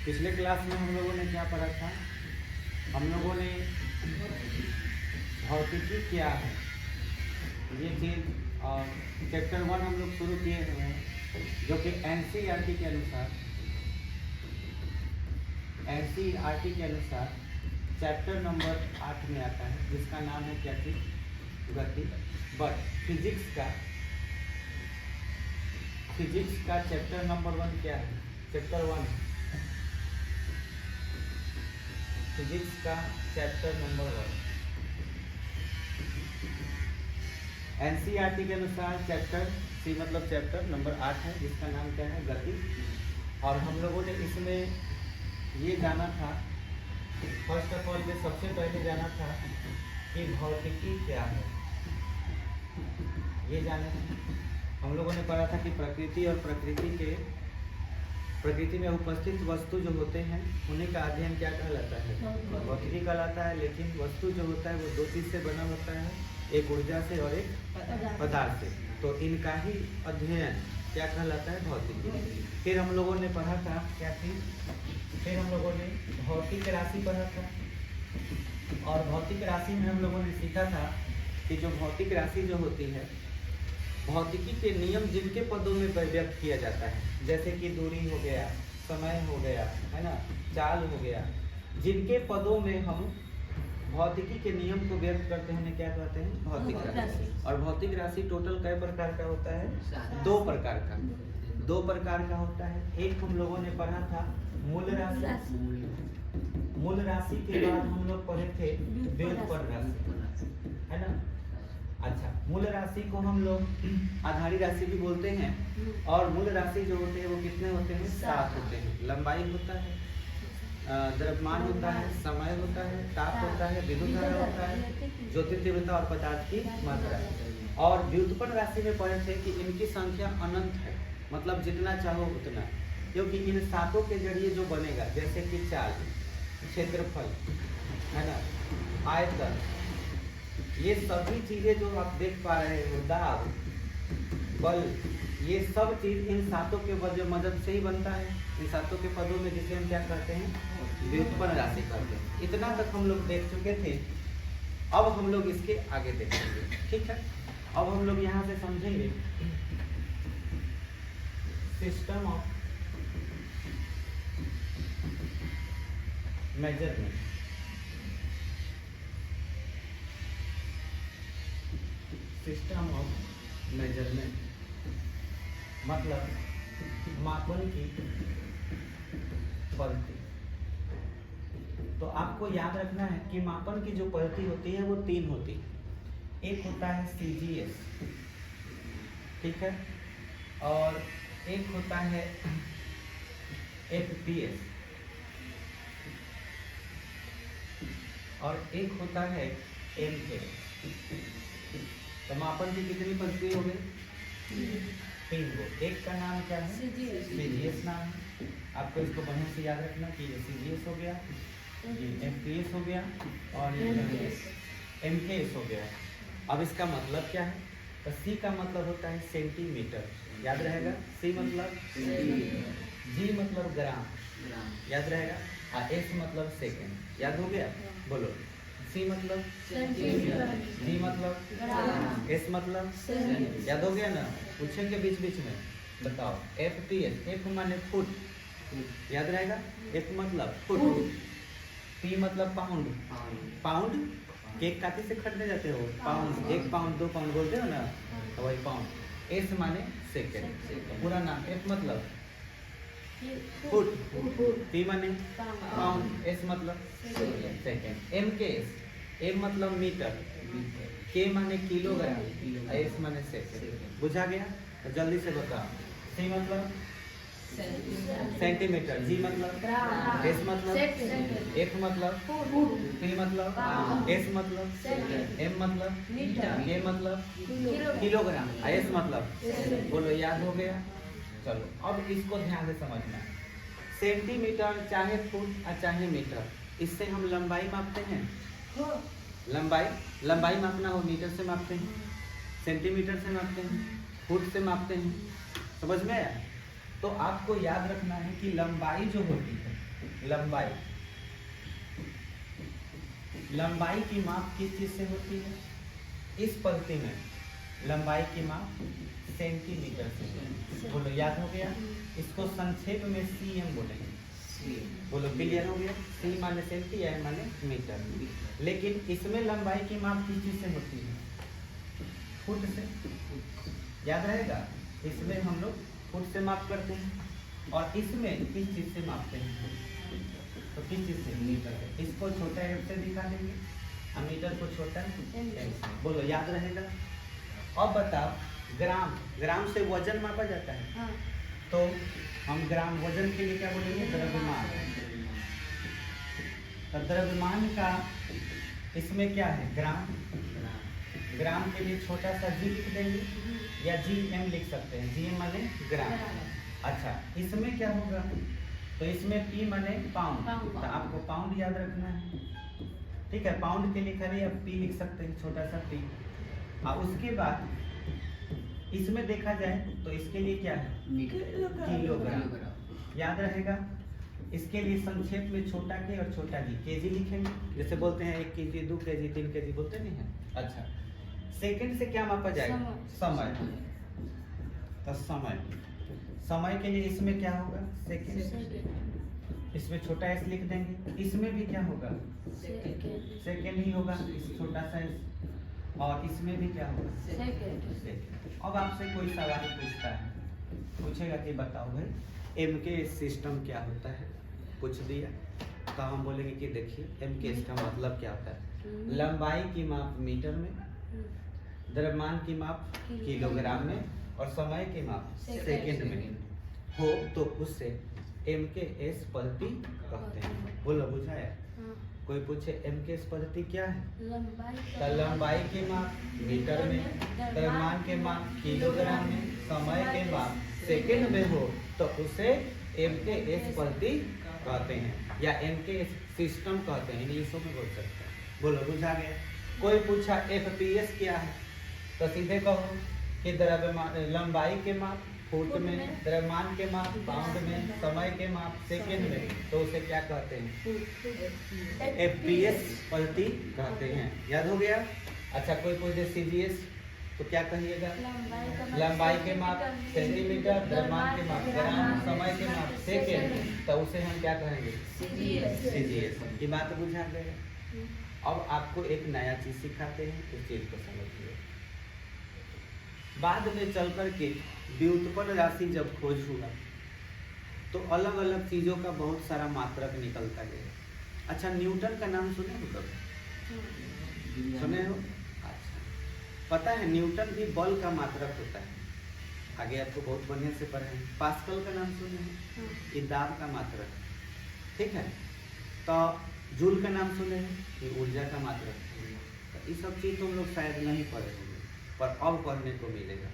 पिछले क्लास में हम लोगों ने क्या पढ़ा था? हम लोगों ने भौतिकी क्या है ये चीज़ और चैप्टर 1 हम लोग शुरू किए हुए हैं, जो कि एनसीईआरटी के अनुसार चैप्टर नंबर 8 में आता है, जिसका नाम है क्या थी? गति। बट फिजिक्स का चैप्टर नंबर 1 क्या है? चैप्टर 1 फिजिक्स का चैप्टर नंबर 1 एनसीईआरटी के अनुसार चैप्टर नंबर 8 है, जिसका नाम क्या है? गति। और हम लोगों ने इसमें ये जाना था, फर्स्ट ऑफ ऑल में सबसे पहले जाना था कि भौतिकी क्या है। ये जाने हम लोगों ने पढ़ा था कि प्रकृति और प्रकृति में उपस्थित वस्तु जो होते हैं उन्हीं का अध्ययन क्या कहलाता है? भौतिकी कहलाता है। लेकिन वस्तु जो होता है वो दो चीज़ से बना होता है, एक ऊर्जा से और एक पदार्थ से। तो इनका ही अध्ययन क्या कहलाता है? भौतिकी। फिर हम लोगों ने पढ़ा था क्या थी? फिर हम लोगों ने भौतिक राशि पढ़ा था, और भौतिक राशि में हम लोगों ने सीखा था कि जो भौतिक राशि जो होती है, भौतिकी के नियम जिनके पदों में व्यक्त किया जाता है, जैसे कि दूरी हो गया, समय हो गया, है ना, चाल हो गया, जिनके पदों में हम भौतिकी के नियम को व्यक्त करते हैं, उन्हें क्या कहते हैं? भौतिक राशि। और भौतिक राशि टोटल कई प्रकार का होता है? दो प्रकार का होता है। एक हम लोगों ने पढ़ा था मूल राशि। मूल राशि के बाद हम लोग पढ़े थे व्युत्पन्न राशि, है ना। अच्छा, मूल राशि को हम लोग आधारी राशि भी बोलते हैं। और मूल राशि जो होते हैं वो कितने होते हैं? 7 होते हैं। लंबाई होता है, द्रव्यमान होता है, समय होता है, ताप होता है, विद्युत धारा होता है, ज्योतिर्तीव्रता और पदार्थ की मात्रा। और व्युत्पन्न राशि में पढ़े थे कि इनकी संख्या अनंत है, मतलब जितना चाहो उतना, क्योंकि इन 7 के जरिए जो बनेगा, जैसे कि चाल, क्षेत्रफल, है ना, आयतन, ये सभी चीजें जो आप देख पा रहे हो, दाब, बल, ये सब चीज इन 7 के मदद से ही बनता है। इन 7 के पदों में, जिसे हम क्या कहते हैं? व्युत्पन्न राशि कहते हैं। इतना तक हम लोग देख चुके थे। अब हम लोग इसके आगे देखेंगे, ठीक है। अब हम लोग यहाँ से समझेंगे system of measurement. System of measurement मतलब मापन की पद्धति। तो आपको याद रखना है कि मापन की जो पद्धति होती है वो 3 होती है। एक होता है CGS, ठीक है, और एक होता है FPS, और एक होता है MK। तो मापन की कितनी पद्धति हो गई? 3 गो। एक का नाम क्या है? CGS नाम है। आपको इसको बढ़िया से याद रखना कि ये CGS हो गया, ये FPS हो गया, और ये MKS हो गया। अब इसका मतलब क्या है? तो C का मतलब होता है सेंटीमीटर, याद रहेगा। C मतलब G मतलब ग्राम, याद रहेगा। और S मतलब सेकेंड, याद हो गया। बोलो, C मतलब G मतलब S मतलब, याद हो गया ना। पूछेंगे बीच बीच में, बताओ। FPS, F माने फुट, याद रहेगा। F मतलब फुट, P मतलब पाउंड, पाउंड केक काटी से खरीदने जाते हो, पाउंड, 1 पाउंड 2 पाउंड बोलते हो ना, तो वही पाउंड। S माने सेकेंड, पूरा नाम। F मतलब फुट, P माने पाउंड, S मतलब सेकेंड। MKS, M मतलब मीटर, K माने किलोग्राम, S माने सेकेंड। बुझा गया? तो जल्दी से बताओ। C मतलब सेंटीमीटर, G मतलब, S मतलब, F मतलब, P मतलब, S मतलब, M मतलब, K मतलब किलोग्राम, S मतलब। बोलो, याद हो गया? चलो, अब इसको ध्यान से समझना। सेंटीमीटर चाहे फुट और चाहे मीटर, इससे हम लंबाई मापते हैं। लंबाई मापना हो मीटर से मापते हैं, सेंटीमीटर से मापते हैं, फुट से मापते हैं। समझ में आया? तो आपको याद रखना है कि लंबाई जो होती है लंबाई, लंबाई की माप किस चीज से होती है? इस पद्धति में लंबाई की माप सेंटीमीटर से। बोलो याद हो गया? इसको संक्षेप में सीएम बोलेंगे। बोलो क्लियर हो गया? सी माने सेंटी, एम माने मीटर। लेकिन इसमें लंबाई की माप किस चीज से होती है? फुट से। याद रहेगा? इसमें हम लोग फुट से माप करते हैं और इसमें किस चीज से मापते हैं? तो किस चीज से? मीटर से। इसको छोटा एम से दिखा देंगे और मीटर को छोटा एम से। बोलो याद रहेगा? अब बताओ, ग्राम, ग्राम से वजन मापा जाता है। हाँ। तो हम ग्राम वजन के लिए क्या बोलेंगे? द्रव्यमान। तो द्रव्यमान का इसमें क्या है? ग्राम। ग्राम के लिए छोटा सा जी लिख देंगे या जी एम लिख सकते हैं। जी एम माने ग्राम। अच्छा, इसमें क्या होगा? तो इसमें पी माने पाउंड। तो आपको पाउंड याद रखना है, ठीक है? पाउंड के लिए खाली आप पी लिख सकते हैं, छोटा सा पी। और उसके बाद इसमें देखा जाए तो इसके लिए क्या है? किलोग्राम। याद रहेगा? इसके लिए संक्षेप में छोटा के और छोटा जी, केजी लिखेंगे। जैसे बोलते हैं 1 केजी, 2 केजी, 3 केजी बोलते नहीं है? अच्छा, सेकंड से क्या मापा जाएगा? समय। तो समय, समय के लिए इसमें क्या होगा? सेकंड। इसमें छोटा एस लिख देंगे। इसमें भी क्या होगा? सेकंड ही होगा, इस छोटा सा एस। और इसमें भी क्या होगा? सेकंड। अब आपसे कोई सवाल पूछता है, पूछेगा कि बताओ भाई एमकेएस सिस्टम क्या होता है? पूछ दिया तो हम बोलेंगे कि देखिए एमकेएस का मतलब क्या होता है? लंबाई की माप मीटर में, द्रव्यमान की माप किलोग्राम में और समय की माप सेकंड में हो तो उससे एमकेएस पद्धति कहते हैं। बोलो बुझाया? कोई पूछे एमकेएस पद्धति क्या है? तो लंबाई की माप मीटर में, द्रव्यमान के माप किलोग्राम में, समय के माप सेकंड में हो तो उसे एमकेएस पद्धति कहते हैं या एमकेएस सिस्टम कहते हैं। इंग्लिशों में बोल सकते हैं। बोलो बुझा गया? कोई पूछा एफपीएस क्या है? तो सीधे कहो कि द्रव्यमान, लंबाई के माप फुट में, द्रव्यमान के माप पाउंड में, समय के माप सेकंड में, तो उसे क्या कहते हैं? एफपीएस पद्धति कहते हैं। याद हो गया? अच्छा, कोई पूछे सीजीएस तो क्या कहिएगा? लंबाई के माप सेंटीमीटर, द्रव्यमान के माप ग्राम, समय के माप सेकंड, तो उसे हम क्या कहेंगे? सीजीएस। ये बात बुझा गए? अब आपको एक नया चीज सिखाते हैं, उस चीज को समझिए। बाद में चल कर के व्युत्पन्न राशि जब खोज हुआ तो अलग अलग चीजों का बहुत सारा मात्रक निकलता गया। अच्छा, न्यूटन का नाम सुने हो कभी? सुने हो? अच्छा, पता है न्यूटन भी बल का मात्रक होता है। आगे आपको बहुत बढ़िया से पढ़े हैं। पास्कल का नाम सुने हैं? ये दाब का मात्रक, ठीक है? तो जूल का नाम सुने हैं? ये ऊर्जा का मात्रक। तो ये सब चीज तुम लोग शायद नहीं पढ़े होंगे पर अब पढ़ने को मिलेगा।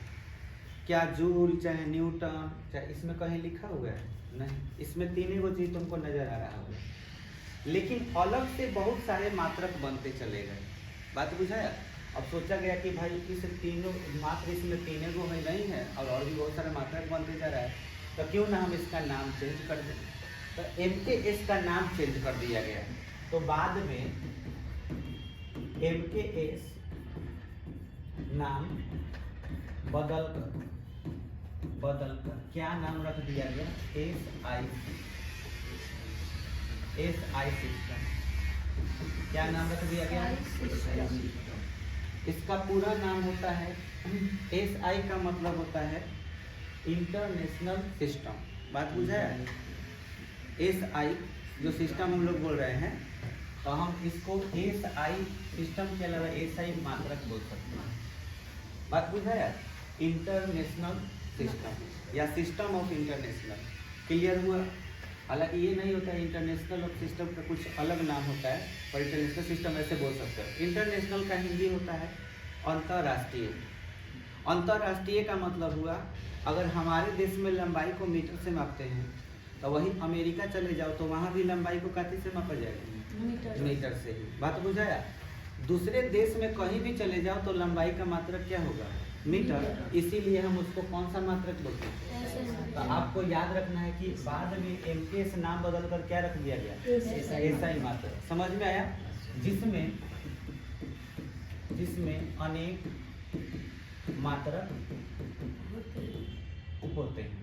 क्या जूल चाहे न्यूटन चाहे इसमें कहीं लिखा हुआ है? नहीं। इसमें तीनों को चीज तुमको नजर आ रहा होगा, लेकिन अलग से बहुत सारे मात्रक बनते चले गए। बात बुझाया? अब सोचा गया कि भाई इस तीनों मात्र इसमें तीनों को नहीं है और भी बहुत सारे मात्रक बनते जा रहा है, तो क्यों ना हम इसका नाम चेंज कर दें। तो एमकेएस का नाम चेंज कर दिया गया। तो बाद में एमकेएस नाम बदल कर क्या नाम रख दिया गया? SI system. क्या नाम रख दिया गया? इसका पूरा नाम होता है, एसआई का मतलब होता है इंटरनेशनल सिस्टम। बात बुझा है? एसआई जो सिस्टम हम लोग बोल रहे हैं, तो हम इसको एसआई सिस्टम के अलावा एसआई मात्रक बोल सकते हैं। बात बुझाया? इंटरनेशनल सिस्टम या सिस्टम ऑफ इंटरनेशनल। क्लियर हुआ? हालांकि ये नहीं होता है इंटरनेशनल ऑफ सिस्टम का कुछ अलग नाम होता है, पर इंटरनेशनल सिस्टम ऐसे बोल सकते हैं। इंटरनेशनल का हिंदी होता है अंतर्राष्ट्रीय। अंतर्राष्ट्रीय का मतलब हुआ अगर हमारे देश में लंबाई को मीटर से मापते हैं तो वही अमेरिका चले जाओ तो वहाँ भी लंबाई को काफी से मापा जाएगा? मीटर से ही। बात बुझाया? दूसरे देश में कहीं भी चले जाओ तो लंबाई का मात्रक क्या होगा? मीटर, इसीलिए हम उसको कौन सा मात्रक बोलते हैं? तो आपको याद रखना है कि बाद में एमकेएस नाम बदल कर क्या रख दिया गया? एसआई मात्रक। समझ में आया? जिसमें अनेक मात्रक होते हैं।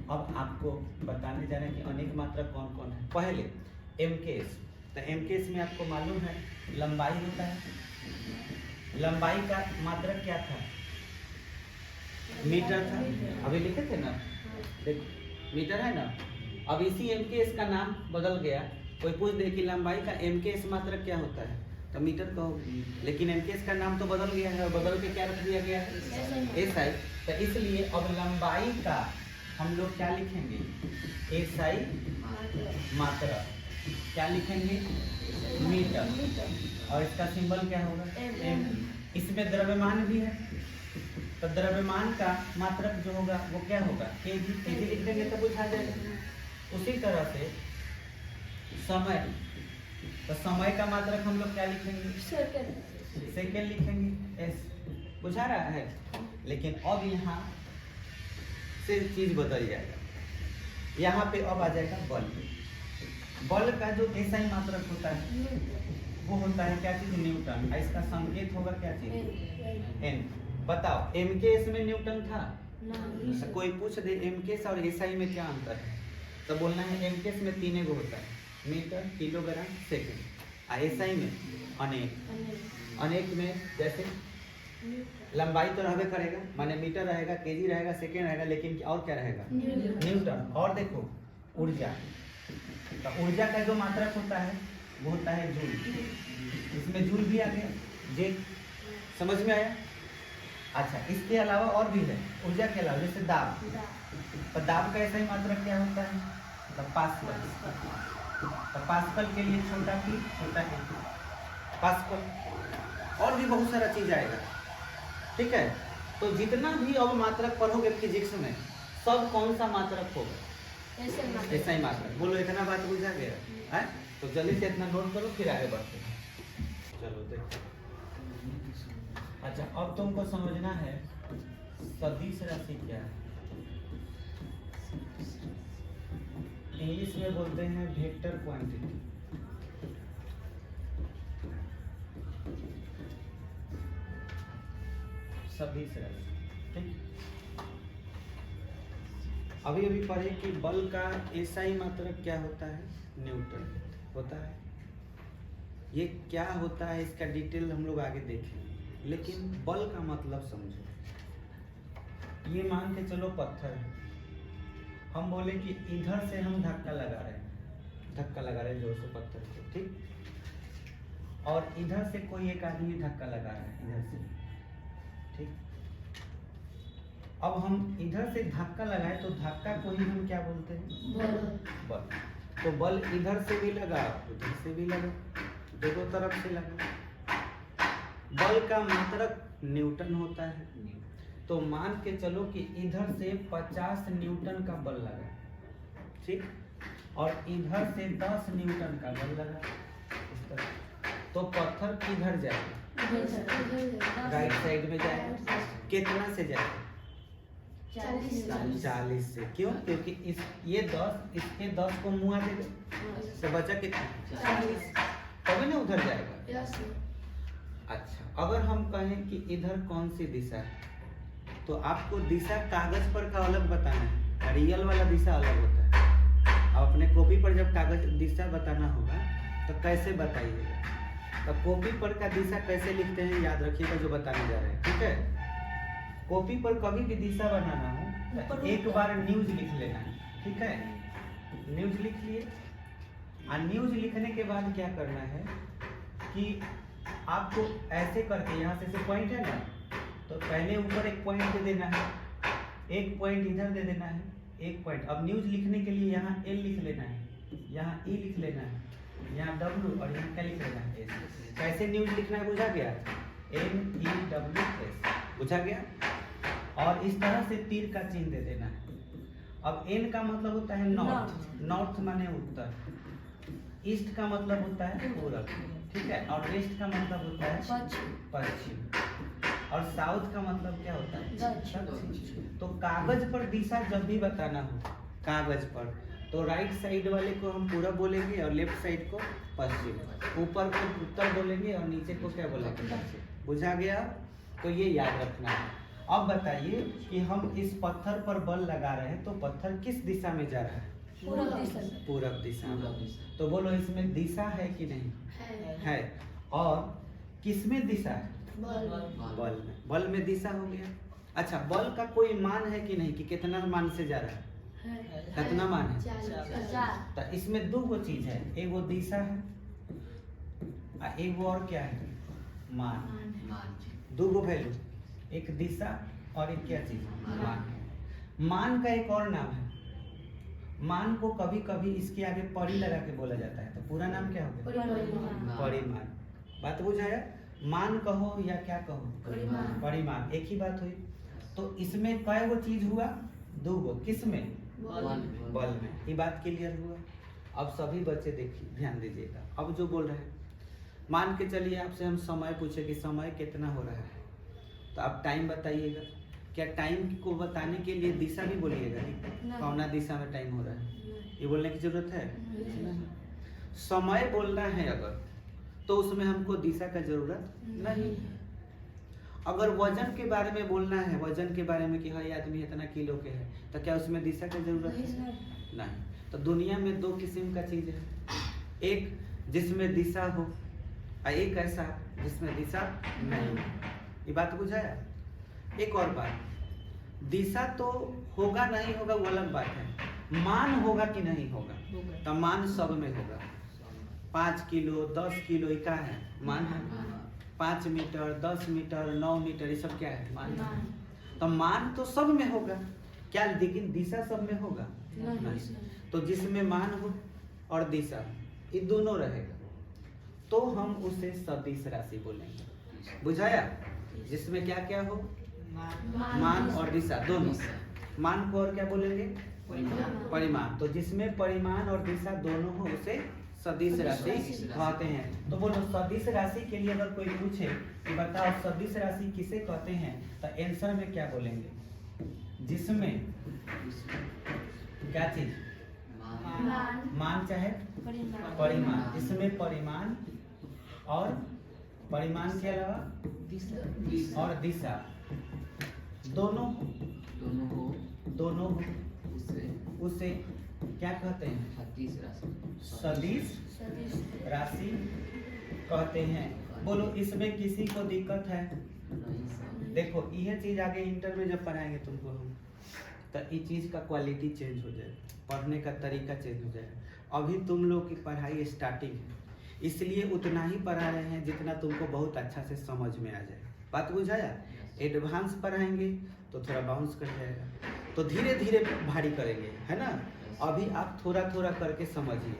अब आपको बताने जा रहे हैं कि अनेक मात्रक कौन कौन है। पहले एमकेएस, तो एमकेएस में आपको मालूम है लंबाई होता है। लंबाई का मात्रक क्या था? मीटर था। अभी लिखे थे ना, देखो मीटर है ना। अब इसी एमकेएस का नाम बदल गया। कोई पूछ दे कि लंबाई का एमकेएस मात्रक क्या होता है, तो मीटर कहो, लेकिन एमकेएस का नाम तो बदल गया है, और बदल के क्या रख दिया गया है? एसआई। तो इसलिए अब लंबाई का हम लोग क्या लिखेंगे? एसआई मात्रक। क्या लिखेंगे? मीटर। और इसका सिंबल क्या होगा? एम। इसमें द्रव्यमान भी है, तो द्रव्यमान का मात्रक जो होगा वो क्या होगा? केजी। केजी लिख देंगे तो बुझा जाएगा। उसी तरह से समय, तो समय का मात्रक हम लोग क्या लिखेंगे? सेकेंड लिखेंगे। एस। बुझा रहा है? लेकिन अब यहाँ से चीज बदल जाएगा। यहाँ पे अब आ जाएगा बल। बल का जो एसआई मात्रक होता है वो होता है क्या चीज? न्यूटन। इसका संकेत होगा क्या चीज? एन। बताओ एमकेएस में न्यूटन था? नहीं। कोई पूछ दे एमकेएस और एसआई में क्या अंतर है, तो बोलना है एमकेएस में 3 गो होता है, मीटर, किलोग्राम, सेकंड। एसआई में अनेक। अनेक में जैसे लंबाई तो रहबे करेगा, माने मीटर रहेगा, केजी रहेगा, सेकंड रहेगा, लेकिन और क्या रहेगा? न्यूटन। और देखो ऊर्जा, तो ऊर्जा का जो मात्रक होता है वो होता है जूल। इसमें जूल भी आ गया, जे। समझ में आया? अच्छा, इसके अलावा और भी है ऊर्जा के अलावा, जैसे दाब। तो दाब का ऐसा ही मात्रक क्या होता है? तो पास्कल। तो पास्कल के लिए छोटा की छोटा है पास्कल। और भी बहुत सारा चीज आएगा, ठीक है। तो जितना भी अब मात्रक पढ़ोगे फिजिक्स में, सब कौन सा मात्रक होगा? ऐसा ही मात्रक। बोलो इतना बात बुझा गया है? तो जल्दी से इतना नोट करो, फिर आगे बढ़ते हैं। चलो देखो। अच्छा, अब तुमको समझना है सदिश राशि क्या है। इंग्लिश में बोलते हैं वेक्टर क्वांटिटी। सदिश राशि, ठीक। अभी अभी पढ़े कि बल का एसआई मात्रक क्या होता है? न्यूटन होता है। ये क्या होता है इसका डिटेल हम लोग आगे देखेंगे, लेकिन बल का मतलब समझो। ये मान के चलो पत्थर है, हम बोले कि इधर से हम धक्का लगा रहे हैं जोर से पत्थर को, ठीक। और इधर से कोई एक आदमी धक्का लगा रहा है इधर से, ठीक। अब हम इधर से धक्का लगाए तो धक्का को ही हम क्या बोलते हैं? बल। तो बल इधर से भी लगा, उधर से भी लगा, दोनों तरफ से लगा। बल का मात्रक न्यूटन होता है। तो मान के चलो कि इधर से 50 न्यूटन का बल लगा, ठीक। और इधर से 10 न्यूटन का बल लगा, इस तरह। तो पत्थर किधर जाएगा? राइट साइड में जाएगा। कितना से जाएगा? 40 से। क्यों? क्योंकि ये 10, इसके 10 को मुआ देगा, तो बचा कितना? 40। तभी ना उधर जाएगा। अच्छा, अगर हम कहें कि इधर कौन सी दिशा है, तो आपको दिशा कागज पर का अलग बताना है, रियल वाला दिशा अलग होता है। अब अपने कॉपी पर जब कागज दिशा बताना होगा तो कैसे बताइएगा? तो कॉपी पर का दिशा कैसे लिखते हैं याद रखिएगा, जो बताने जा रहे हैं, ठीक है। कॉपी पर कभी भी दिशा बनाना हो तो एक बार न्यूज लिख लेना है, ठीक है। न्यूज लिख लिए, और न्यूज लिखने के बाद क्या करना है कि आपको ऐसे करके यहाँ से पॉइंट है ना, तो पहले ऊपर एक पॉइंट दे देना है, एक पॉइंट इधर दे देना है, एक पॉइंट। अब न्यूज लिखने के लिए यहाँ एल लिख लेना है, यहाँ ई लिख लेना है, यहाँ डब्ल्यू, और यहाँ क्या लिख लेना है? एस। कैसे न्यूज लिखना है बुझा गया? NEWS, बुझा गया। और इस तरह से तीर का चिन्ह दे देना है। अब एन का मतलब होता है नॉर्थ, नॉर्थ माने उत्तर। ईस्ट का मतलब होता है पूरब, ठीक है। और वेस्ट का मतलब होता है पश्चिम। और साउथ का मतलब क्या होता है? दक्षिण। तो कागज पर दिशा जब भी बताना हो, कागज पर, तो राइट साइड वाले को हम पूरब बोलेंगे और लेफ्ट साइड को पश्चिम, ऊपर को उत्तर बोलेंगे और नीचे को क्या बोलेंगे? दक्षिण। बुझा गया? तो ये याद रखना है। अब बताइए कि हम इस पत्थर पर बल लगा रहे हैं तो पत्थर किस दिशा में जा रहा है? पूरब दिशा। तो बोलो इसमें दिशा है कि नहीं? है। और किसमें दिशा है? बल में। बल में दिशा हो गया। अच्छा, बल का कोई मान है कि नहीं, कि कितना मान से जा रहा है? कितना मान है? तो इसमें दो गो चीज है, एक वो दिशा है और एक वो और क्या है? मान। दो गो वैल्यू, एक दिशा और एक क्या चीज? मान। मान का एक और नाम है, मान को कभी कभी इसके आगे परी लगा के बोला जाता है, तो पूरा नाम क्या हो गया? परिमाण। बात बुझाया? मान कहो या क्या कहो? परिमाण। एक ही बात हुई। तो इसमें कई वो चीज हुआ? दो गो। किसमें? बल में। ये बात क्लियर हुआ? अब सभी बच्चे देखिए, ध्यान दीजिएगा। अब जो बोल रहे हैं, मान के चलिए आपसे हम समय पूछे कि समय कितना हो रहा है, तो आप टाइम बताइएगा। क्या टाइम को बताने के लिए दिशा भी बोलिएगा? कौना दिशा में टाइम हो रहा है, ये बोलने की जरूरत है? समय बोलना है अगर, तो उसमें हमको दिशा का जरूरत नहीं। अगर वजन के बारे में बोलना है, वजन के बारे में कि हाँ ये आदमी इतना किलो के है, तो क्या उसमें दिशा की जरूरत है? नहीं। तो दुनिया में दो किस्म का चीज है, एक जिसमें दिशा हो और एक ऐसा जिसमें दिशा नहीं। ये बात बुझाया? एक और बात, दिशा तो होगा नहीं होगा वो अलग बात है, मान होगा कि नहीं होगा? तो मान सब में होगा। 5 किलो 10 किलो क्या है? मान है। 5 मीटर 10 मीटर 9 मीटर ये सब क्या है? मान। तो मान तो सब में होगा क्या, लेकिन दिशा सब में होगा? नहीं। तो जिसमें मान हो और दिशा ये दोनों रहेगा तो हम उसे सदिश राशि बोलेंगे। बुझाया? जिसमें क्या क्या हो? मान और दिशा दोनों। मान को और क्या बोलेंगे? परिमाण। तो जिसमें परिमाण और दिशा दोनों हो उसे सदिश राशि कहते हैं। तो बोलो सदिश राशि के लिए अगर कोई पूछे कि बताओ सदिश राशि किसे कहते हैं, तो आंसर में क्या बोलेंगे? जिसमें क्या चीज? मान चाहे परिमाण। जिसमें परिमाण और परिमाण के अलावा और दिशा दोनों हो उसे क्या कहते हैं? सदिश राशि कहते हैं। बोलो इसमें किसी को दिक्कत है? देखो यह चीज आगे इंटर में जब पढ़ाएंगे तुमको हम, तो इस चीज का क्वालिटी चेंज हो जाए, पढ़ने का तरीका चेंज हो जाए। अभी तुम लोग की पढ़ाई स्टार्टिंग है, इसलिए उतना ही पढ़ा रहे हैं जितना तुमको बहुत अच्छा से समझ में आ जाए। बात बुझाया? एडवांस पढ़ाएंगे तो थोड़ा बाउंस कर जाएगा, तो धीरे धीरे भारी करेंगे, है ना? अभी आप थोड़ा थोड़ा करके समझिए।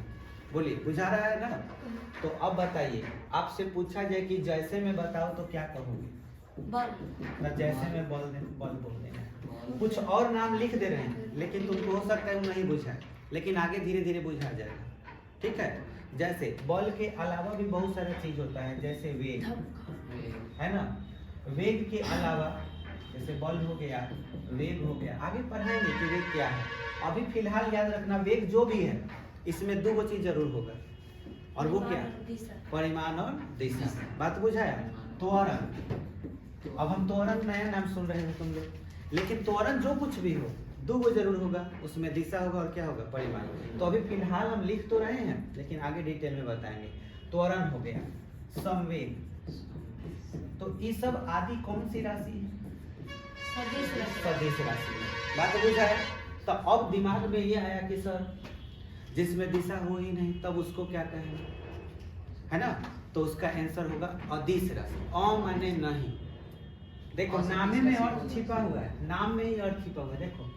बोलिए बुझा रहा है ना? तो अब बताइए, आपसे पूछा जाए कि जैसे मैं बताऊं तो क्या कहोगे? बल। जैसे मैं बल बोल देना। कुछ और नाम लिख दे रहे हैं लेकिन तुमको हो सकता है वो नहीं बुझा, लेकिन आगे धीरे धीरे बुझा जाएगा। ठीक है? जैसे बल के अलावा भी बहुत सारा चीज होता है, जैसे वेग, है ना? वेग के अलावा जैसे बल हो गया, वेग हो गया, आगे पढ़ाएंगे कि वेग क्या है। अभी फिलहाल याद रखना वेग जो भी है इसमें दो चीज जरूर होगा, और वो क्या? परिमाण और दिशा। बात बुझाया? त्वरण। अब हम त्वरण नया नाम सुन रहे हो तुम लोग, लेकिन त्वरण जो कुछ भी हो दो वो जरूर होगा, उसमें दिशा होगा और क्या होगा? परिमाण। तो अभी फिलहाल हम लिख तो रहे हैं लेकिन आगे डिटेल में बताएंगे। त्वरण हो गया, संवेग, तो ये सब आदि कौन सी राशि है? सदिश राशि। बात बुझा है? तो अब दिमाग में ये आया कि सर जिसमें दिशा हो ही नहीं तब उसको क्या कहेंगे, है ना? तो उसका आंसर होगा अदिश राशि। अ माने नहीं, देखो नामे में अर्थ छिपा हुआ है, नाम में ही अर्थ छिपा हुआ है। देखो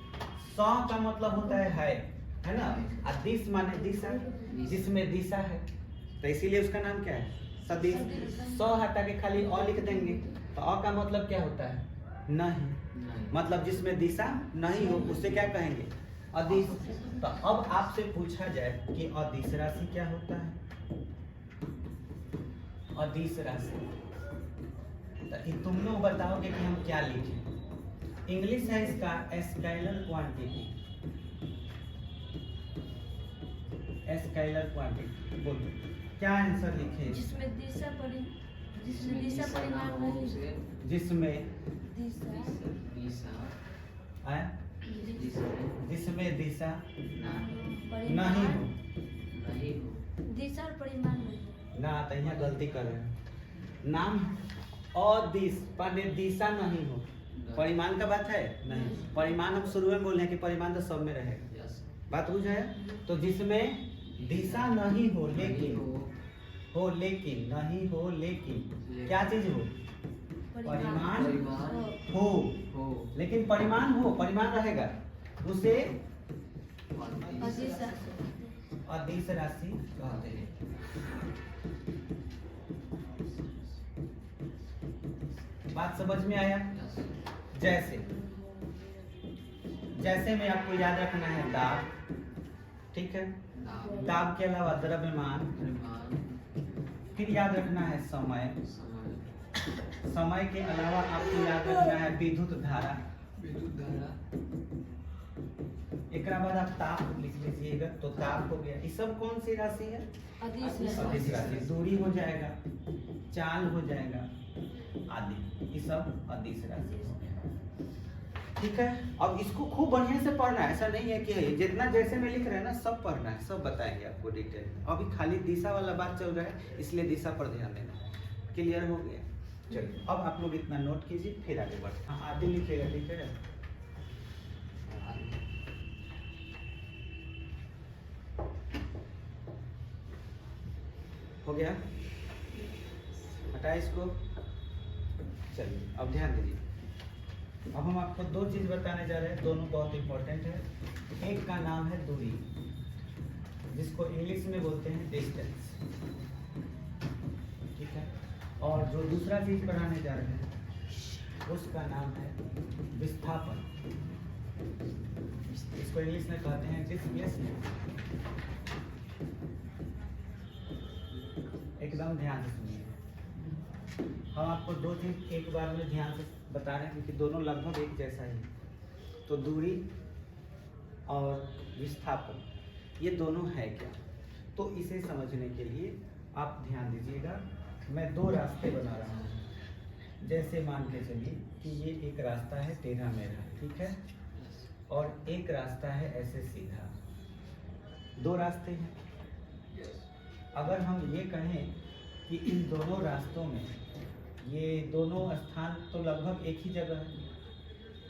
स का मतलब होता है ना? और दिश माने दिशा, जिसमें दिशा है, तो इसीलिए उसका नाम क्या है? सदिश। स हटा के खाली अ लिख देंगे तो अ का मतलब क्या होता है? नहीं। मतलब जिसमें दिशा नहीं हो उसे क्या कहेंगे? अदिश। तो अब आपसे पूछा जाए कि अदिश राशि क्या होता है? अदिश राशि तो तुम लोग बताओगे कि हम क्या लिखें। इंग्लिश है इसका स्केलर क्वांटिटी। स्केलर क्वांटिटी बोलो क्या आंसर लिखे। जिसमें दिशा परिमाण नहीं, जिसमें जिसमें दिशा नहीं हो। दिशा और परिमाण नहीं ना तो यहाँ गलती कर रहे हैं। नाम अदिश पहले दिशा नहीं हो, परिमाण का बात है नहीं। परिमाण हम शुरू में बोल रहे हैं कि परिमाण तो सब में रहेगा। बात बुझ है। तो जिसमें दिशा नहीं हो लेकिन नहीं हो लेकिन क्या चीज हो, परिमाण हो। लेकिन परिमाण हो, परिमाण रहेगा, उसे अदिश राशि कहते हैं। बात समझ में आया। जैसे में आपको याद रखना है दाब, ठीक है। दाब के अलावा द्रव्यमान, फिर याद रखना है समय। समय के अलावा आपको याद रखना है विद्युत धारा। एक बाद आप ताप लिख लीजिएगा, तो ताप हो गया। ये सब कौन सी राशि है, अदिश राशि। दूरी हो जाएगा, चाल हो जाएगा आदि, ये सब अदिश राशि हो गया। ठीक है। अब इसको खूब बढ़िया से पढ़ना है, ऐसा नहीं है कि जितना जैसे में लिख रहे हैं ना सब पढ़ना है, सब बताएंगे आपको डिटेल। अभी खाली दिशा वाला बात चल रहा है, इसलिए दिशा पर ध्यान देना। क्लियर हो गया। चलिए अब आप लोग इतना नोट कीजिए, फिर आगे बढ़ते। हाँ आदि लिखिएगा, ठीक है। हो गया, हटा इसको। चलिए अब ध्यान दीजिए। अब हम आपको दो चीज बताने जा रहे हैं, दोनों बहुत इंपॉर्टेंट है। एक का नाम है दूरी, जिसको इंग्लिश में बोलते हैं डिस्टेंस, ठीक है। और जो दूसरा चीज पढ़ाने जा रहे हैं उसका नाम है विस्थापन। इसको इंग्लिश में कहते हैं डिस्प्लेसमेंट। एकदम ध्यान से सुनिए। हम आपको दो चीज एक बार में ध्यान से बता रहे हैं, क्योंकि दोनों लगभग एक जैसा ही। तो दूरी और विस्थापन ये दोनों है क्या, तो इसे समझने के लिए आप ध्यान दीजिएगा। मैं दो रास्ते बना रहा हूँ। जैसे मान के चलिए कि ये एक रास्ता है टेढ़ा मेढ़ा, ठीक है, और एक रास्ता है ऐसे सीधा। दो रास्ते हैं। अगर हम ये कहें कि इन दोनों रास्तों में ये दोनों स्थान तो लगभग एक ही जगह है,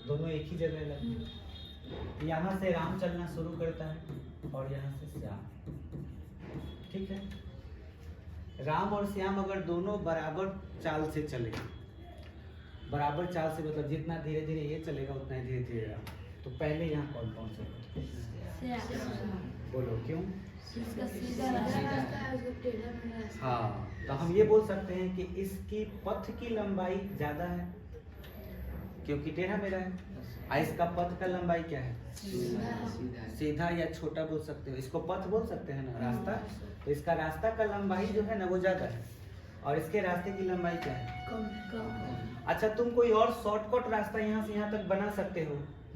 दोनों एक ही जगह लगभग। यहाँ से राम चलना शुरू करता है और यहाँ से श्याम, ठीक है। राम और श्याम अगर दोनों बराबर चाल से चले, बराबर चाल से मतलब जितना धीरे धीरे ये चलेगा उतना ही धीरे धीरे राम, तो पहले यहाँ कौन पहुँचेगा, बोलो क्यों। हाँ, तो हम ये बोल सकते हैं कि इसकी पथ की लंबाई ज्यादा है क्योंकि टेढ़ा मेढ़ा है, और इसका पथ का लंबाई क्या है, सीधा या छोटा बोल सकते हो। इसको पथ बोल सकते हैं ना, रास्ता। तो इसका रास्ता का लंबाई जो है ना वो ज्यादा है, और इसके रास्ते की लंबाई क्या है, कम। अच्छा, तुम कोई और शॉर्टकट रास्ता यहाँ से यहाँ तक बना सकते हो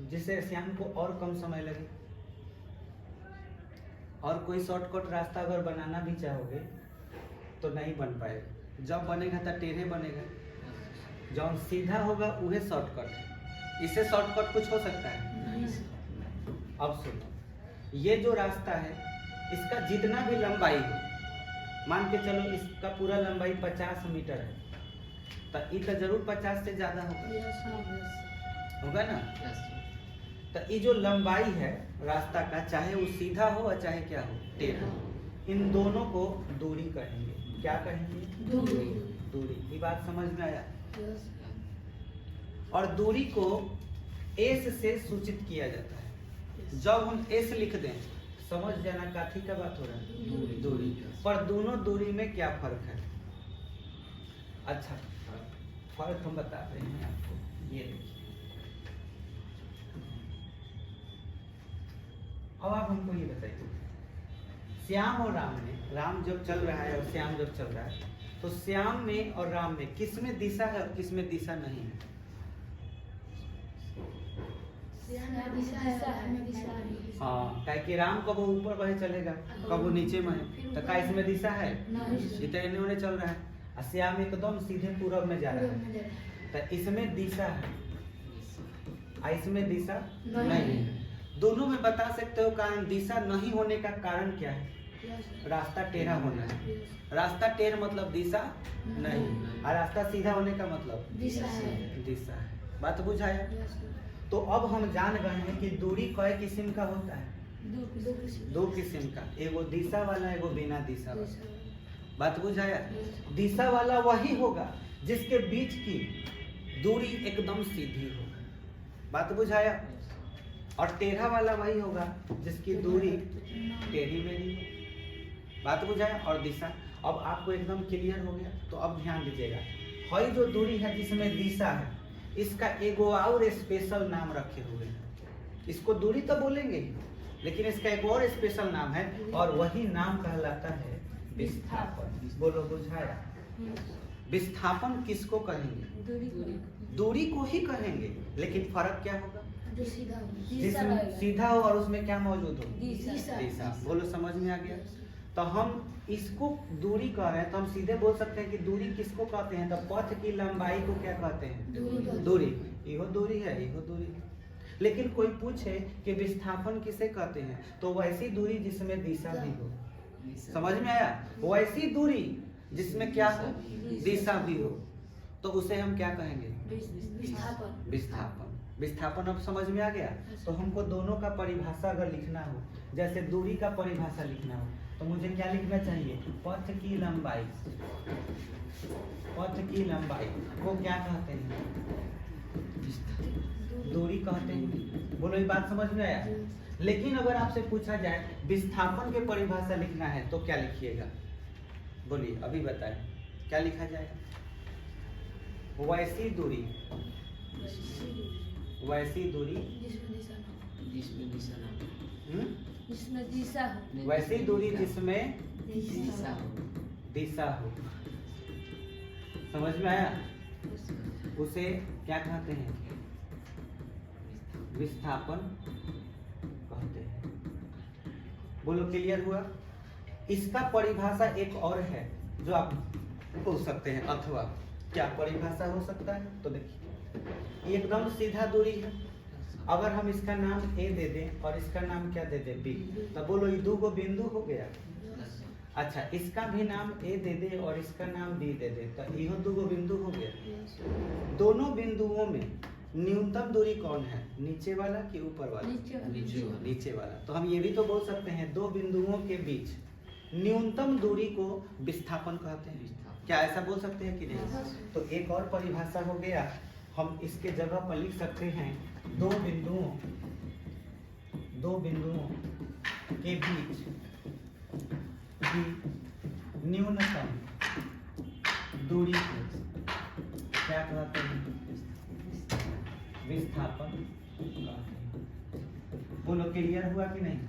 जिससे श्याम को और कम समय लगे। और कोई शॉर्टकट रास्ता अगर बनाना भी चाहोगे तो नहीं बन पाएगा। जब बनेगा तो टेढ़े बनेगा, जब सीधा होगा वह शॉर्टकट है। इससे शॉर्टकट कुछ हो सकता है नहीं। अब सुनो, ये जो रास्ता है इसका जितना भी लंबाई हो, मान के चलो इसका पूरा लंबाई 50 मीटर है, तो ये तो जरूर 50 से ज्यादा होगा ना। तो ये जो लंबाई है रास्ता का, चाहे वो सीधा हो और चाहे क्या हो, टेढ़ा, इन दोनों को दूरी कहेंगे। क्या कहेंगे, दूरी। ये बात समझ में आया। और दूरी को एस से सूचित किया जाता है। जब हम एस लिख दें समझ जाना काफी का बात हो रहा है, दूरी। पर दोनों दूरी में क्या फर्क है। अच्छा, फर्क हम बताते हैं आपको। ये देखिए, अब आप हमको ये बताइए, श्याम और राम ने, राम जब चल रहा है और श्याम जब चल रहा है, तो श्याम में और राम में किस में दिशा है और किस में दिशा नहीं है? हाँ, क्या कि राम कब ऊपर बहे चलेगा, कब वो नीचे में है, तो क्या इसमें दिशा है? इतने होने चल रहा है। और श्याम एकदम सीधे पूरब में जा रहा है, तो इसमें दिशा है और इसमें दिशा नहीं है। दोनों में बता सकते हो कारण दिशा नहीं होने का कारण क्या है? रास्ता टेढ़ा होना है। रास्ता टेढ़ मतलब दिशा नहीं, और रास्ता सीधा होने का मतलब दिशा है। बात बुझाया? तो अब हम जान गए हैं कि दूरी कई किस्म का होता है, दो किस्म का, एगो दिशा वाला एगो बिना दिशा वाला। बात बुझाया? दिशा वाला वही होगा जिसके बीच की दूरी एकदम सीधी हो। बात बुझाया? और टेढ़ा वाला वही होगा जिसकी दूरी टेढ़ी मेढ़ी हो। बात बुझाया? और दिशा अब आपको एकदम क्लियर हो गया। तो अब ध्यान दीजिएगा, हई जो दूरी है जिसमें दिशा है, इसका एगो और स्पेशल नाम रखे हुए हैं। इसको दूरी तो बोलेंगे ही, लेकिन इसका एक और स्पेशल नाम है, और वही नाम कहलाता है विस्थापन। बोलो, बुझाया? विस्थापन किसको कहेंगे? दूरी को ही कहेंगे, लेकिन फर्क क्या होगा? जिसमें सीधा हो और उसमें क्या मौजूद हो? दिशा। बोलो, समझ में आ गया? तो हम इसको दूरी कह रहे हैं, तो हम सीधे बोल सकते हैं कि दूरी किसको कहते हैं? तो पथ की लंबाई को क्या कहते हैं? दूरी। इहो दूरी है, इहो दूरी है। लेकिन कोई पूछे कि विस्थापन किसे कहते हैं, तो वैसी दूरी जिसमें दिशा भी हो। समझ में आया? वैसी दूरी जिसमें क्या हो? दिशा भी हो, तो उसे हम क्या कहेंगे? विस्थापन। विस्थापन अब समझ में आ गया? तो हमको दोनों का परिभाषा अगर लिखना हो, जैसे दूरी का परिभाषा लिखना हो, तो मुझे क्या लिखना चाहिए? पथ की लंबाई। पथ की लंबाई को क्या कहते हैं? दूरी कहते हैं। बोलो, ये बात समझ में आया? लेकिन अगर आपसे पूछा जाए विस्थापन के परिभाषा लिखना है तो क्या लिखिएगा? बोलिए, अभी बताएं, क्या लिखा जाएगा? वैसी दूरी, वैसी दूरी जिसमें दिशा हो। वैसी दूरी जिसमें दिशा हो। समझ में आया? उसे क्या कहते हैं? विस्थापन कहते हैं। बोलो, क्लियर हुआ? इसका परिभाषा एक और है जो आप बोल सकते हैं, अथवा क्या परिभाषा हो सकता है? तो देखिए, एकदम सीधा दूरी है। अगर हम इसका नाम ए दे दें और इसका नाम क्या दे दें? बी, तो बोलो, ये दो गो बिंदु हो गया। अच्छा, इसका भी नाम ए दे दे और इसका नाम बी दे दे, तो यह दो गो बिंदु हो गया। दोनों बिंदुओं में न्यूनतम दूरी कौन है? नीचे वाला कि ऊपर वाला? नीचे वाला। तो हम ये भी तो बोल सकते हैं, दो बिंदुओं के बीच न्यूनतम दूरी को विस्थापन कहते हैं। क्या ऐसा बोल सकते हैं कि नहीं? तो एक और परिभाषा हो गया, हम इसके जगह पर लिख सकते हैं, दो बिंदुओं के बीच की न्यूनतम दूरी को क्या कहते हैं? विस्थापन कहते हैं। बोलो, क्लियर हुआ कि नहीं?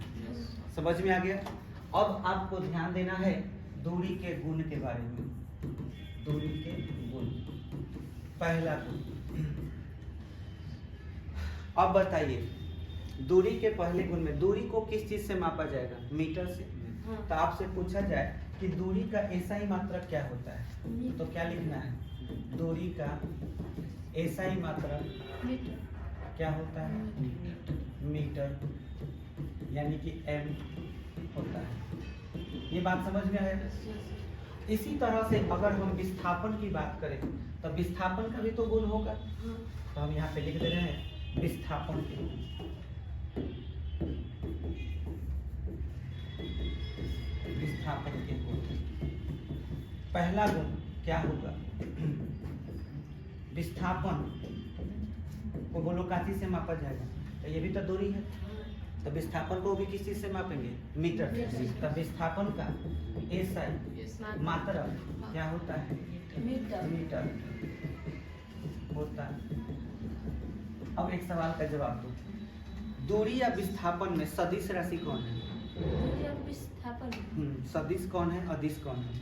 समझ में आ गया? अब आपको ध्यान देना है दूरी के गुण के बारे में। दूरी के गुण, पहला गुण। अब बताइए, दूरी के पहले गुण में दूरी को किस चीज से मापा जाएगा? मीटर से। तो आपसे पूछा जाए कि दूरी का एसआई मात्रक क्या होता है, तो क्या लिखना है? दूरी का एसआई मात्रक क्या होता है? मीटर, यानी कि एम होता है। ये बात समझ में आया? इसी तरह से अगर हम विस्थापन की बात करें, तो विस्थापन का भी तो गुण होगा। तो हम यहाँ पे लिख दे रहे हैं विस्थापन के गुण। विस्थापन के गुण, पहला गुण क्या होगा? विस्थापन को बोलो काची से मापा जाएगा? तो ये भी तो दूरी है, तो विस्थापन को भी किस चीज से मापेंगे? मीटर से। तो विस्थापन का एसआई मात्रक क्या होता है? मीटर होता है। अब एक सवाल का जवाब दो, दूरी या विस्थापन में सदिश राशि कौन है? विस्थापन। सदिश कौन है, अदिश कौन है?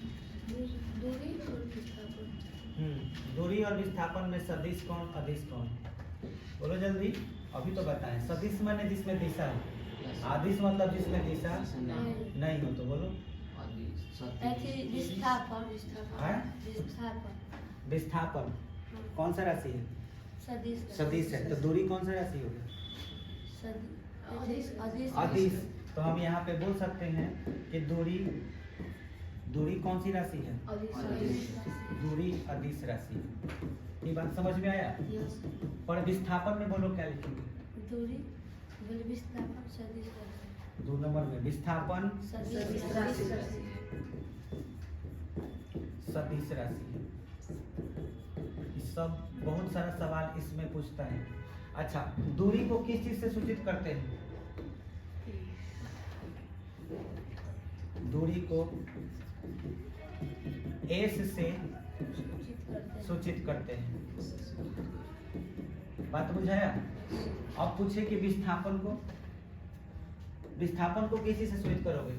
दूरी और विस्थापन। दूरी और विस्थापन में सदिश कौन अदिश कौन? बोलो जल्दी। अभी तो बताएं। सदिश माने जिसमें दिशा हो, आदिश मतलब जिसमें दिशा नहीं हो। तो बोलो। विस्थापन। हाँ? विस्थापन। विस्थापन कौन सा राशि है? सदिश। सदिश है। तो दूरी कौन सा राशि होगा? अदिश। तो हम यहाँ पे बोल सकते हैं कि दूरी कौन सी राशि है? दूरी अदिश राशि। ये बात समझ में आया? पर विस्थापन में बोलो क्या लिखेंगे? दूरी विस्थापन सदिश राशि। 2 नंबर में विस्थापन सदिश राशि। सदिश राशि। सब बहुत सारा सवाल इसमें पूछता है। अच्छा, दूरी को किस चीज से सूचित करते हैं? दूरी को एस से सूचित करते हैं। बात बुझाया? अब पूछे कि विस्थापन को किसी से सूचित करोगे?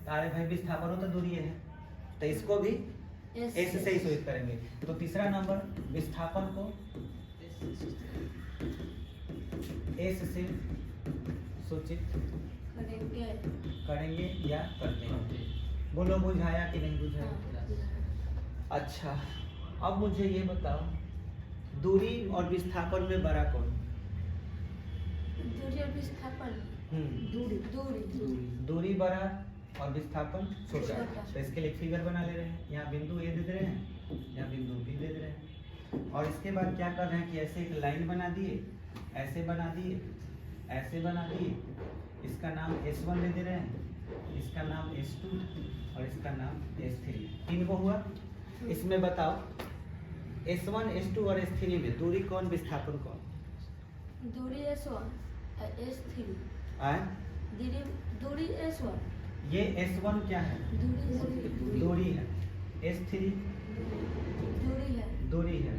अरे भाई विस्थापन हो तो दूरी है, तो इसको भी एस से ही सूचित करेंगे। तो तीसरा नंबर विस्थापन को एस से सूचित करेंगे या करते हैं। बोलो बुझाया कि नहीं बुझाया? अच्छा, अब मुझे ये बताओ, दूरी और विस्थापन में बड़ा कौन? दूरी और विस्थापन। दूरी बड़ा और विस्थापन छोटा। तो इसके लिए फिगर बना ले रहे हैं। यहाँ बिंदु ए दे दे रहे हैं, यहाँ बिंदु बी दे दे रहे हैं। और इसके बाद क्या कर रहे हैं कि ऐसे एक लाइन बना दिए, ऐसे बना दिए, ऐसे बना दिए। इसका नाम S1 दे दे रहे हैं, इसका नाम S2 और इसका नाम S3। 3 को हुआ। इसमें बताओ S1, S2 और S3 में दूरी कौन, विस्थापन कौन? दूरी S1 S3। दूरी S1। ये S1 क्या है? दूरी है। S3 दूरी है।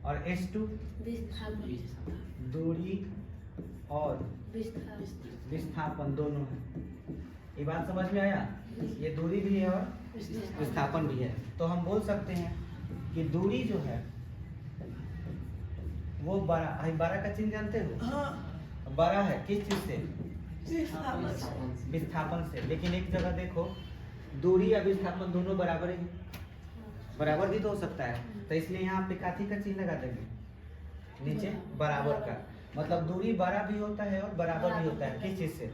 और S2 दूरी और विस्थापन दोनों है। ये बात समझ में आया? ये दूरी भी है और विस्थापन भी है। तो हम बोल सकते हैं कि दूरी जो है वो बड़ा का चिन्ह जानते हो? हाँ। बड़ा है किस चीज से? विस्थापन से। लेकिन एक जगह देखो, दूरी या विस्थापन दोनों बराबर है। बराबर भी तो हो सकता है। तो इसलिए यहाँ पे काथी का चिन्ह लगा देंगे नीचे, बराबर का। मतलब दूरी बड़ा भी होता है और बराबर भी होता है। किस चीज से?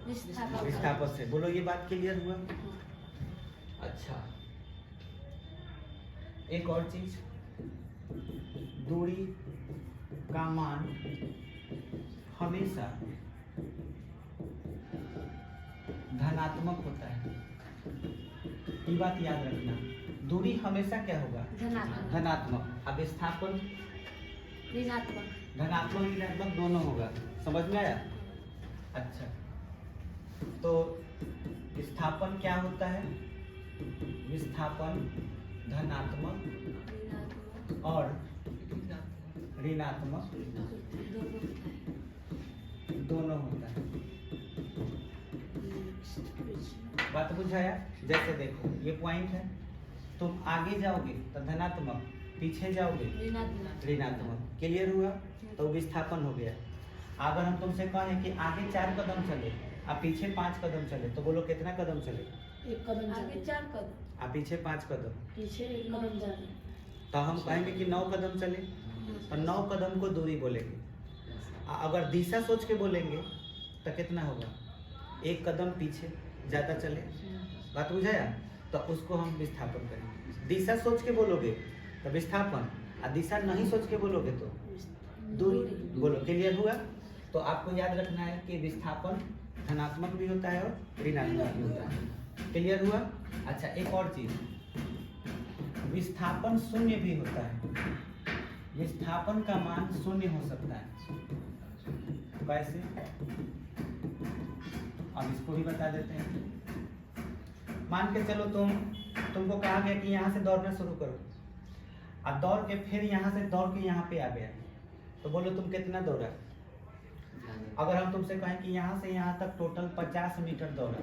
विस्थापन से। बोलो ये बात क्लियर हुआ? अच्छा, एक और चीज, दूरी का मान हमेशा धनात्मक होता है। ये बात याद रखना। दूरी हमेशा क्या होगा? धनात्मक। अब विस्थापन धनात्मक ऋणात्मक दोनों होगा। समझ में आया? अच्छा, तो विस्थापन क्या होता है? विस्थापन धनात्मक और ऋणात्मक दोनों होता है। बात बुझाया? जैसे देखो ये पॉइंट है, तुम आगे जाओगे तो धनात्मक, पीछे जाओगे ऋणात्मक। क्लियर हुआ? तो विस्थापन हो गया। अगर हम तुमसे कहें कि आगे 4 कदम चले और पीछे 5 कदम चले, तो बोलो कितना कदम चले? 1 कदम। आगे 4 कदम और पीछे 5 कदम। पीछे 1 कदम जाने। तो हम कहेंगे कि 9 कदम चले, तो 9 कदम को दूरी बोलेंगे। अगर दिशा सोच के बोलेंगे तो कितना होगा? 1 कदम पीछे ज़्यादा चले। बात बुझाया? तो उसको हम विस्थापन करेंगे। दिशा सोच के बोलोगे तो विस्थापन, और दिशा नहीं सोच के बोलोगे तो दूरी। बोलो क्लियर हुआ? तो आपको याद रखना है कि विस्थापन धनात्मक भी होता है और ऋणात्मक भी होता है। क्लियर हुआ? अच्छा, एक और चीज, विस्थापन शून्य भी होता है। विस्थापन का मान शून्य हो सकता है। कैसे? अब इसको भी बता देते हैं। मान के चलो तुमको कहा गया कि यहाँ से दौड़ना शुरू करो, और दौड़ के फिर यहाँ से दौड़ के यहाँ पे आ गया, तो बोलो तुम कितना दौड़ा? अगर हम तुमसे कहें कि यहाँ से यहाँ तक टोटल 50 मीटर दौड़ा,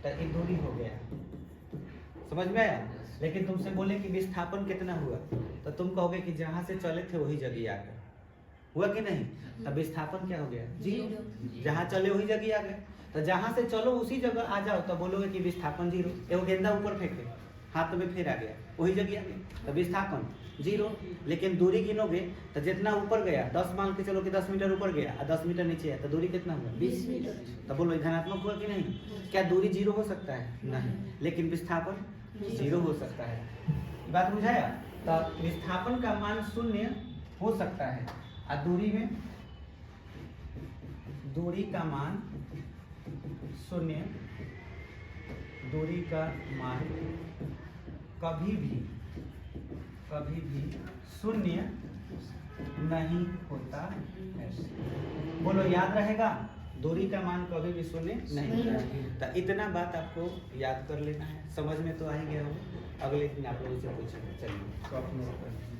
तो ये दूरी हो गया, समझ में आया। लेकिन तुमसे बोले कि विस्थापन कितना हुआ, तो तुम कहोगे कि जहां से चले थे वही जगह आ गए, हुआ कि नहीं। तब विस्थापन क्या हो गया, 0। जहां चले वही जगह आ गए। तो जहां से चलो उसी जगह आ जाओ, तो बोलोगे कि विस्थापन 0। एगो गेंदा ऊपर फेंके, हाथ में फिर आ गया, वही जगह आ गया, तो विस्थापन 0। लेकिन दूरी गिनोगे तो जितना ऊपर गया, 10 मान के चलो कि 10 मीटर ऊपर गया और 10 मीटर नीचे है, तो दूरी कितना हुआ, 20 मीटर। तो बोलो धनात्मक हुआ कि नहीं। क्या दूरी 0 हो सकता है, नहीं। लेकिन विस्थापन 0 हो सकता है। ये बात बुझाया। तो विस्थापन का मान 0 हो सकता है और दूरी में, दूरी का मान 0, दूरी का मान कभी भी 0 नहीं होता है। बोलो याद रहेगा, दूरी का मान कभी भी 0 नहीं होता है। तो इतना बात आपको याद कर लेना है, समझ में तो आ ही गया होगा। अगले दिन आप लोगों से पूछेंगे। चलिए।